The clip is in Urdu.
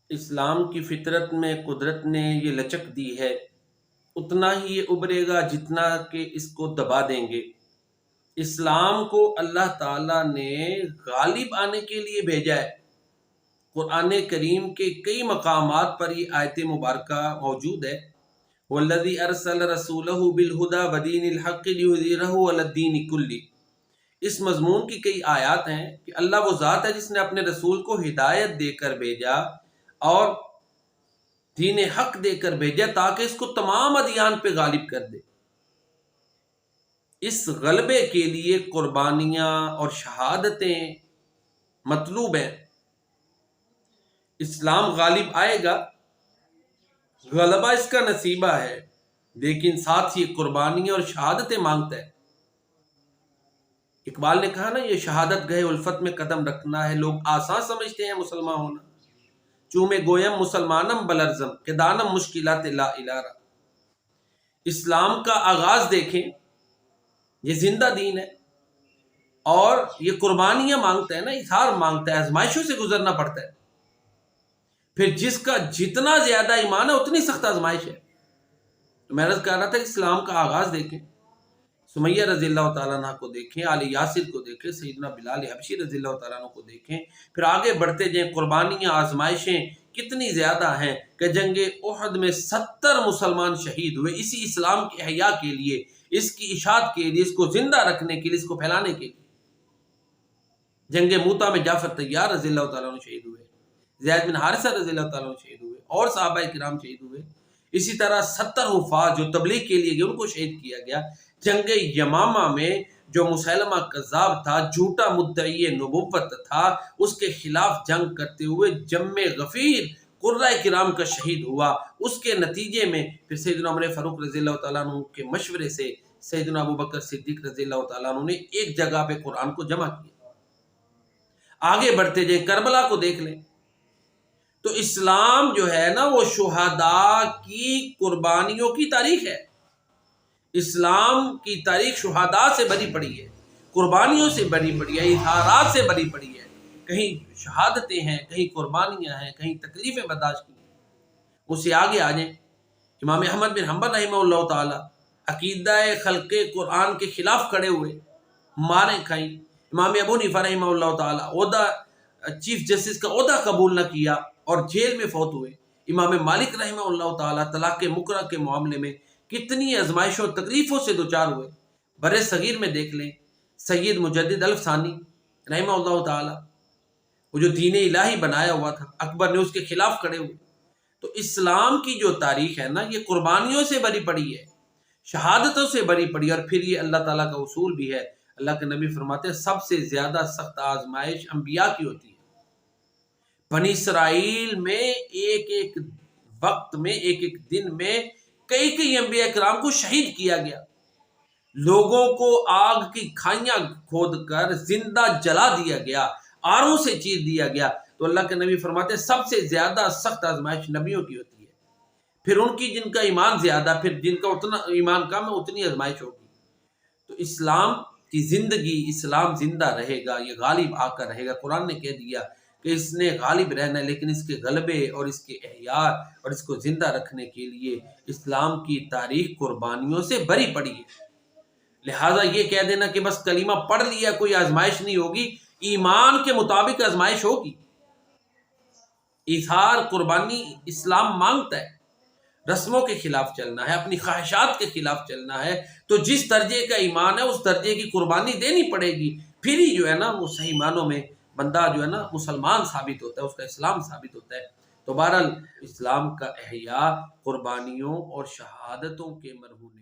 اسلام کی فطرت میں قدرت نے یہ لچک دی ہے، اتنا ہی یہ ابھرے گا جتنا کہ اس کو دبا دیں گے۔ اسلام کو اللہ تعالیٰ نے غالب آنے کے لیے بھیجا ہے۔ قرآن کریم کے کئی مقامات پر یہ آیت مبارکہ موجود ہے۔ وَالَّذِي أَرْسَلَ رَسُولَهُ بِالْهُدَى وَدِينِ الْحَقِّ لِيُظْهِرَهُ عَلَى الدِّينِ كُلِّهِ۔ اس مضمون کی کئی آیات ہیں کہ اللہ وہ ذات ہے جس نے اپنے رسول کو ہدایت دے کر بھیجا اور دین حق دے کر بھیجا تاکہ اس کو تمام ادیان پہ غالب کر دے۔ اس غلبے کے لیے قربانیاں اور شہادتیں مطلوب ہیں۔ اسلام غالب آئے گا، غلبہ اس کا نصیبہ ہے، لیکن ساتھ ہی قربانیاں اور شہادتیں مانگتا ہے۔ اقبال نے کہا نا، یہ شہادت گئے الفت میں قدم رکھنا ہے، لوگ آسان سمجھتے ہیں مسلمان ہونا، چومے گویم مسلمانم بلرزم کہ دانم مشکلات لا الارا۔ اسلام کا آغاز دیکھیں، یہ زندہ دین ہے اور یہ قربانیاں مانگتا ہے نا، اظہار مانگتا ہے، آزمائشوں سے گزرنا پڑتا ہے۔ پھر جس کا جتنا زیادہ ایمان ہے اتنی سخت آزمائش ہے۔ تو میں عرض کر رہا تھا کہ اسلام کا آغاز دیکھیں، سمیہ رضی اللہ تعالیٰ عنہ کو دیکھیں، آل یاسر کو دیکھیں، سیدنا بلال حبشی رضی اللہ تعالیٰ عنہ کو دیکھیں، پھر آگے بڑھتے جائیں، قربانیاں، آزمائشیں کتنی زیادہ ہیں کہ جنگ احد میں 70 مسلمان شہید ہوئے اسی اسلام کے احیاء کے لیے، اس کی اشاعت کے لیے، اس کو زندہ رکھنے کے لیے، اس کو پھیلانے کے لیے۔ جنگ موتا میں جعفر طیار رضی اللہ تعالیٰ عنہ شہید ہوئے، زید بن حارثہ رضی اللہ تعالیٰ عنہ شہید ہوئے، اور صحابہ کرام شہید ہوئے۔ اسی طرح 70 حفاظ جو تبلیغ کے لیے گئے ان کو شہید کیا گیا۔ جنگ یمامہ میں جو مسیلمہ کذاب تھا، جھوٹا مدعی نبوت تھا، اس کے خلاف جنگ کرتے ہوئے جم غفیر قرہ کرام کا شہید ہوا۔ اس کے نتیجے میں پھر سیدنا عمر فاروق رضی اللہ تعالیٰ عنہ کے مشورے سے سیدنا ابوبکر صدیق رضی اللہ تعالیٰ عنہ نے ایک جگہ پہ قرآن کو جمع کیا۔ آگے بڑھتے جائیں، کربلا کو دیکھ لیں تو اسلام جو ہے نا وہ شہداء کی قربانیوں کی تاریخ ہے۔ اسلام کی تاریخ شہداء سے بھری پڑی ہے، قربانیوں سے بھری پڑی ہے، اظہارات سے بھری پڑی ہے۔ کہیں شہادتیں ہیں، کہیں قربانیاں ہیں، کہیں تکلیفیں برداشت کی ہیں۔ اس سے آگے آ جائیں، امام احمد بن حنبل رحمہ اللہ تعالی عقیدہ خلق قرآن کے خلاف کھڑے ہوئے، ماریں کھائیں۔ امام ابو حنیفہ رحمہ اللہ تعالی عہدہ چیف جسٹس کا عہدہ قبول نہ کیا اور جیل میں فوت ہوئے۔ امام مالک رحمہ اللہ تعالی طلاق مکرہ کے معاملے میں کتنی ازمائشوں اور تکلیفوں سے دوچار ہوئے۔ برِ صغیر میں دیکھ لیں، سید مجدد الف ثانی رحمہ اللہ تعالی، وہ جو دین الہی بنایا ہوا تھا، اکبر نے اس کے خلاف کھڑے ہوئے۔ تو اسلام کی جو تاریخ ہے نا، یہ قربانیوں سے بھری پڑی ہے، شہادتوں سے بھری پڑی ہے، اور پھر یہ اللہ تعالیٰ کا اصول بھی ہے۔ اللہ کے نبی فرماتے ہیں سب سے زیادہ سخت آزمائش انبیاء کی ہوتی ہے۔ بنی اسرائیل میں ایک ایک وقت میں، ایک ایک دن میں کئی کئی انبیاء کرام کو شہید کیا گیا، لوگوں کو آگ کی کھائیاں کھود کر زندہ جلا دیا گیا، آروں سے چیر دیا گیا۔ تو اللہ کے نبی فرماتے ہیں سب سے زیادہ سخت آزمائش نبیوں کی ہوتی ہے، پھر ان کی جن کا ایمان زیادہ، پھر جن کا اتنا ایمان کم ہے اتنی آزمائش ہوگی۔ تو اسلام کی زندگی، اسلام زندہ رہے گا، یہ غالب آ کر رہے گا۔ قرآن نے کہہ دیا کہ اس نے غالب رہنا ہے، لیکن اس کے غلبے اور اس کے احیاء اور اس کو زندہ رکھنے کے لیے اسلام کی تاریخ قربانیوں سے بھری پڑی ہے۔ لہٰذا یہ کہہ دینا کہ بس کلمہ پڑھ لیا کوئی آزمائش نہیں ہوگی، ایمان کے مطابق آزمائش ہوگی۔ اظہار قربانی اسلام مانگتا ہے، رسموں کے خلاف چلنا ہے، اپنی خواہشات کے خلاف چلنا ہے، تو جس درجے کا ایمان ہے اس درجے کی قربانی دینی پڑے گی، پھر ہی جو ہے نا وہ صحیح معنوں میں بندہ جو ہے نا مسلمان ثابت ہوتا ہے، اس کا اسلام ثابت ہوتا ہے۔ تو بہرحال اسلام کا احیاء قربانیوں اور شہادتوں کے مرہون